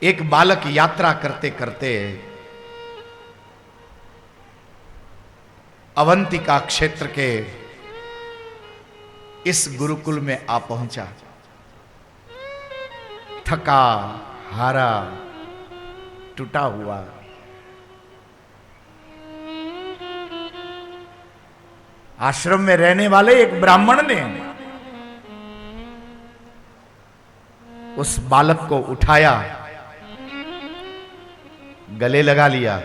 एक बालक यात्रा करते करते अवंतिका क्षेत्र के इस गुरुकुल में आ पहुंचा। थका हारा टूटा हुआ आश्रम में रहने वाले एक ब्राह्मण ने उस बालक को उठाया, गले लगा लिया।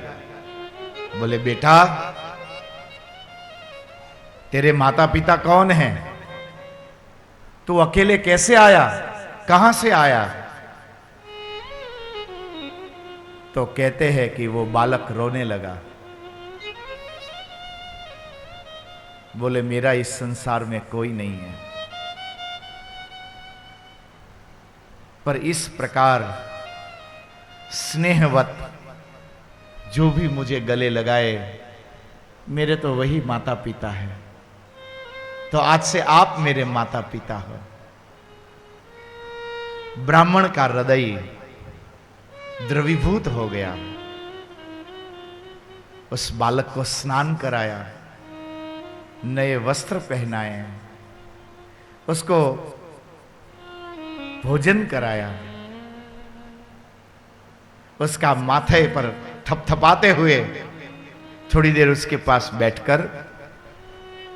बोले, बेटा तेरे माता पिता कौन हैं? तू अकेले कैसे आया? कहां से आया? तो कहते हैं कि वो बालक रोने लगा। बोले, मेरा इस संसार में कोई नहीं है, पर इस प्रकार स्नेहवत जो भी मुझे गले लगाए, मेरे तो वही माता पिता है। तो आज से आप मेरे माता पिता हो। ब्राह्मण का हृदय द्रवीभूत हो गया। उस बालक को स्नान कराया, नए वस्त्र पहनाए, उसको भोजन कराया, उसका माथे पर थपथपाते हुए थोड़ी देर उसके पास बैठकर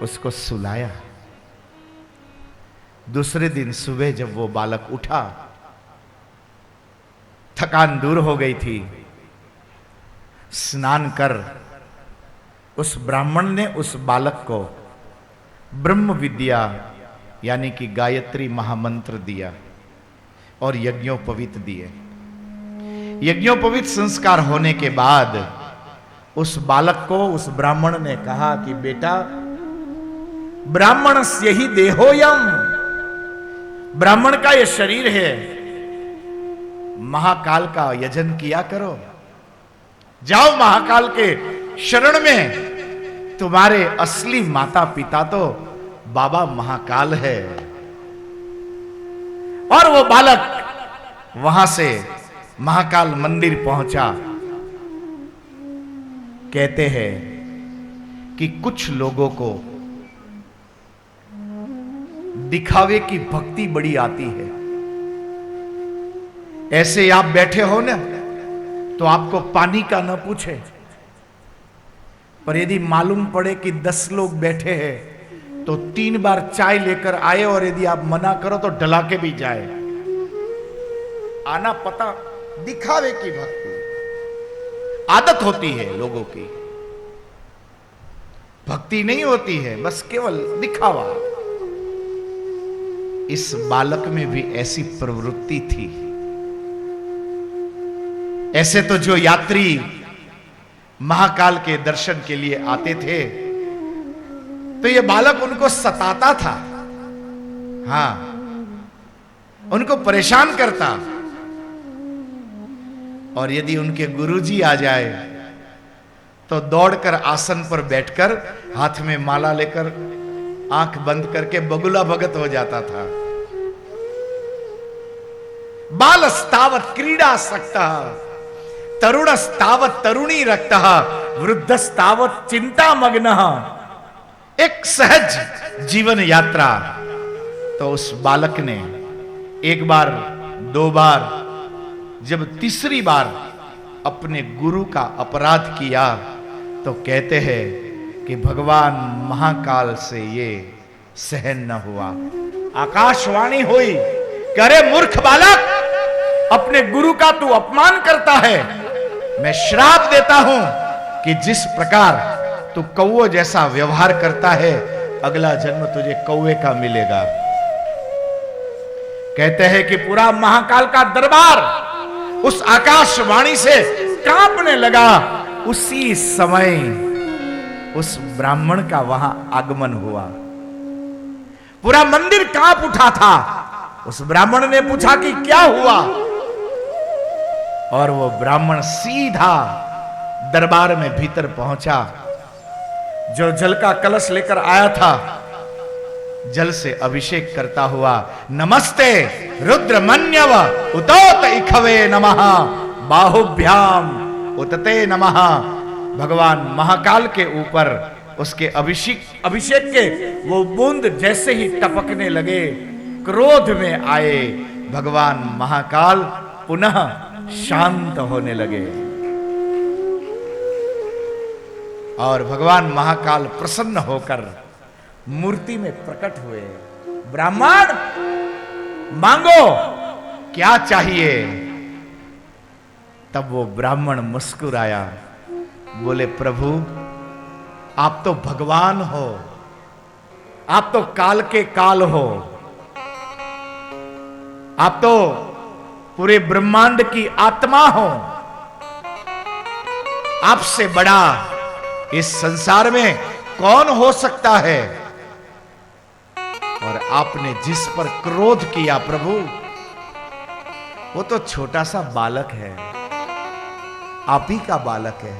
उसको सुलाया। दूसरे दिन सुबह जब वो बालक उठा, थकान दूर हो गई थी। स्नान कर उस ब्राह्मण ने उस बालक को ब्रह्म विद्या यानी कि गायत्री महामंत्र दिया और यज्ञोपवीत दिए। यज्ञोपवीत संस्कार होने के बाद उस बालक को उस ब्राह्मण ने कहा कि बेटा, ब्राह्मणस्य ही देहोयम, ब्राह्मण का यह शरीर है, महाकाल का यजन किया करो। जाओ महाकाल के शरण में, तुम्हारे असली माता पिता तो बाबा महाकाल है। और वो बालक वहां से महाकाल मंदिर पहुंचा। कहते हैं कि कुछ लोगों को दिखावे की भक्ति बड़ी आती है। ऐसे आप बैठे हो ना, तो आपको पानी का न पूछे, पर यदि मालूम पड़े कि 10 लोग बैठे हैं तो 3 बार चाय लेकर आए, और यदि आप मना करो तो डला के भी जाए। आना पता, दिखावे की भक्ति आदत होती है लोगों की, भक्ति नहीं होती है, बस केवल दिखावा। इस बालक में भी ऐसी प्रवृत्ति थी। ऐसे तो जो यात्री महाकाल के दर्शन के लिए आते थे, तो यह बालक उनको सताता था, हां, उनको परेशान करता। और यदि उनके गुरुजी आ जाए तो दौड़कर आसन पर बैठकर हाथ में माला लेकर आंख बंद करके बगुला भगत हो जाता था। बालस्तावत क्रीडासक्तः, तरुणस्तावत तरुणी रक्तः, वृद्धस्तावत चिंतामग्नः। एक सहज जीवन यात्रा। तो उस बालक ने एक बार, 2 बार, जब तीसरी बार अपने गुरु का अपराध किया, तो कहते हैं कि भगवान महाकाल से ये सहन न हुआ। आकाशवाणी हुई, करे मूर्ख बालक, अपने गुरु का तू अपमान करता है। मैं श्राप देता हूं कि जिस प्रकार तू कौवे जैसा व्यवहार करता है, अगला जन्म तुझे कौवे का मिलेगा। कहते हैं कि पूरा महाकाल का दरबार उस आकाशवाणी से कांपने लगा। उसी समय उस ब्राह्मण का वहां आगमन हुआ। पूरा मंदिर कांप उठा था। उस ब्राह्मण ने पूछा कि क्या हुआ, और वो ब्राह्मण सीधा दरबार में भीतर पहुंचा। जो जल का कलश लेकर आया था, जल से अभिषेक करता हुआ, नमस्ते रुद्रमन्यव उतोत इखवे नमः बाहुभ्याम उतते नमः। भगवान महाकाल के ऊपर उसके अभिषेक के वो बूंद जैसे ही टपकने लगे, क्रोध में आए भगवान महाकाल पुनः शांत होने लगे और भगवान महाकाल प्रसन्न होकर मूर्ति में प्रकट हुए। ब्राह्मण मांगो, क्या चाहिए? तब वो ब्राह्मण मुस्कुराया, बोले प्रभु आप तो भगवान हो, आप तो काल के काल हो, आप तो पूरे ब्रह्मांड की आत्मा हो, आपसे बड़ा इस संसार में कौन हो सकता है? और आपने जिस पर क्रोध किया प्रभु, वो तो छोटा सा बालक है, आप ही का बालक है।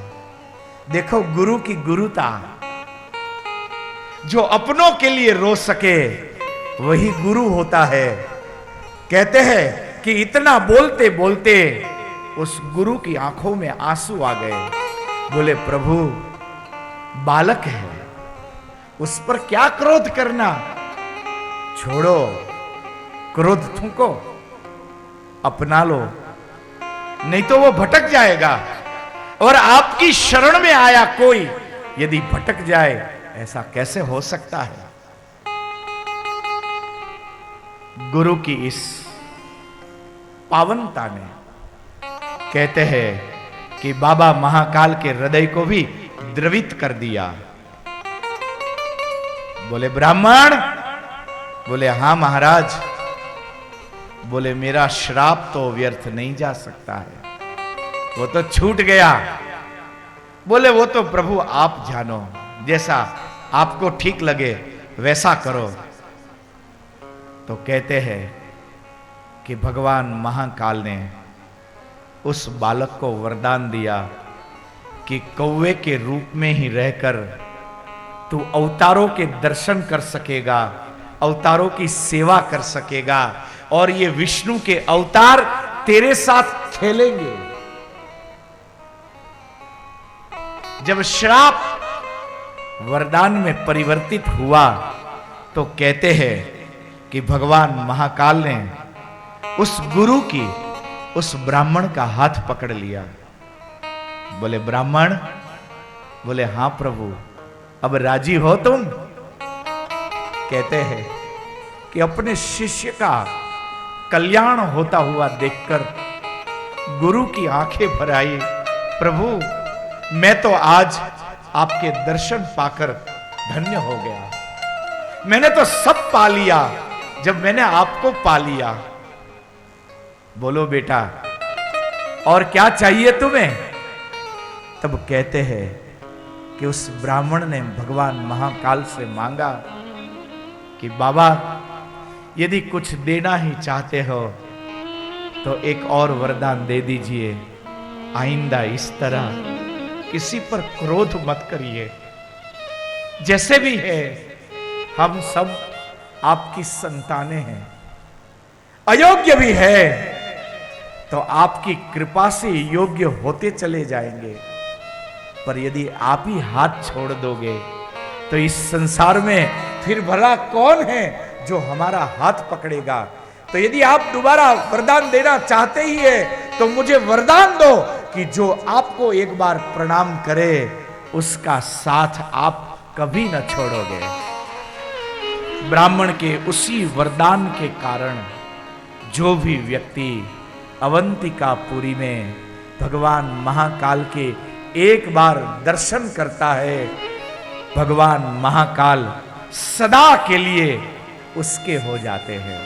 देखो गुरु की गुरुता, जो अपनों के लिए रो सके वही गुरु होता है। कहते हैं कि इतना बोलते बोलते उस गुरु की आंखों में आंसू आ गए। बोले प्रभु बालक है, उस पर क्या क्रोध करना, छोड़ो, क्रोध थूको, अपना लो, नहीं तो वो भटक जाएगा। और आपकी शरण में आया कोई यदि भटक जाए, ऐसा कैसे हो सकता है? गुरु की इस पावनता ने, कहते हैं कि बाबा महाकाल के हृदय को भी द्रवित कर दिया। बोले ब्राह्मण, बोले हां महाराज। बोले मेरा श्राप तो व्यर्थ नहीं जा सकता है, वो तो छूट गया। बोले वो तो प्रभु आप जानो, जैसा आपको ठीक लगे वैसा करो। तो कहते हैं कि भगवान महाकाल ने उस बालक को वरदान दिया कि कौवे के रूप में ही रहकर तू अवतारों के दर्शन कर सकेगा, अवतारों की सेवा कर सकेगा, और ये विष्णु के अवतार तेरे साथ खेलेंगे। जब श्राप वरदान में परिवर्तित हुआ तो कहते हैं कि भगवान महाकाल ने उस गुरु की, उस ब्राह्मण का हाथ पकड़ लिया। बोले ब्राह्मण, बोले हां प्रभु, अब राजी हो तुम? कहते हैं कि अपने शिष्य का कल्याण होता हुआ देखकर गुरु की आंखें भर आई। प्रभु मैं तो आज आपके दर्शन पाकर धन्य हो गया, मैंने तो सब पा लिया जब मैंने आपको पा लिया। बोलो बेटा और क्या चाहिए तुम्हें? तब कहते हैं कि उस ब्राह्मण ने भगवान महाकाल से मांगा कि बाबा यदि कुछ देना ही चाहते हो तो एक और वरदान दे दीजिए, आइंदा इस तरह किसी पर क्रोध मत करिए। जैसे भी है हम सब आपकी संतानें हैं, अयोग्य भी है तो आपकी कृपा से योग्य होते चले जाएंगे, पर यदि आप ही हाथ छोड़ दोगे तो इस संसार में फिर भला कौन है जो हमारा हाथ पकड़ेगा? तो यदि आप दोबारा वरदान देना चाहते ही है तो मुझे वरदान दो कि जो आपको एक बार प्रणाम करे उसका साथ आप कभी न छोड़ोगे। ब्राह्मण के उसी वरदान के कारण जो भी व्यक्ति अवंतिकापुरी में भगवान महाकाल के एक बार दर्शन करता है, भगवान महाकाल सदा के लिए उसके हो जाते हैं।